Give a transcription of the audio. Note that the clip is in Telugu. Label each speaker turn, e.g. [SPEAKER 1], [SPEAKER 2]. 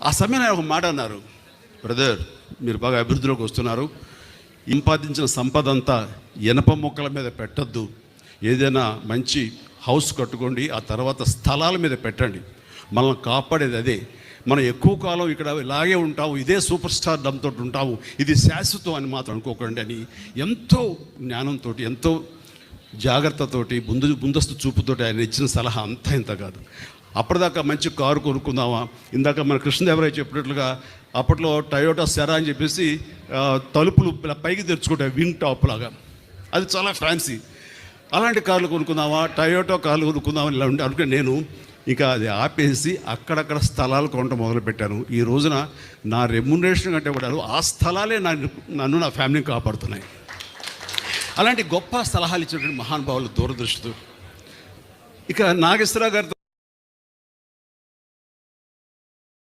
[SPEAKER 1] ఆ సమయంలో ఆయన ఒక మాట అన్నారు, బ్రదర్ మీరు బాగా అభివృద్ధిలోకి వస్తున్నారు, సంపాదించిన సంపద అంతా ఇనప మొక్కల మీద పెట్టద్దు, ఏదైనా మంచి హౌస్ కట్టుకోండి, ఆ తర్వాత స్థలాల మీద పెట్టండి, మనల్ని కాపాడేది అదే. మనం ఎక్కువ కాలం ఇక్కడ ఇలాగే ఉంటాము, ఇదే సూపర్ స్టార్ డమ్తో ఉంటాము, ఇది శాశ్వతం అని మాత్రం అనుకోకండి అని ఎంతో జ్ఞానంతో, ఎంతో జాగ్రత్తతోటి, ముందస్తు చూపుతోటి ఆయన ఇచ్చిన సలహా అంతా ఇంత కాదు. అప్పటిదాకా మంచి కారు కొనుక్కుందామా, ఇందాక మన కృష్ణదేవరాయ చెప్పినట్లుగా అప్పట్లో టయోటా సెరా అని చెప్పేసి తలుపులు పైకి తెరుచుకుంటాయి వింగ్ టాప్ లాగా, అది చాలా ఫ్యాన్సీ. అలాంటి కార్లు కొనుక్కుందామా, టయోటా కార్లు కొనుక్కుందామని ఇలా ఉంటే అనుకుని నేను ఇంకా అది ఆపేసి అక్కడక్కడ స్థలాలు కొనడం మొదలుపెట్టాను. ఈ రోజున నా రెమ్యునరేషన్ కంటే కూడా ఆ స్థలాలే నన్ను నా ఫ్యామిలీని కాపాడుతున్నాయి. అలాంటి గొప్ప సలహాలు ఇచ్చినటువంటి మహానుభావులు దూరదృష్టితో. ఇక నాగేశ్వరరావు గారితో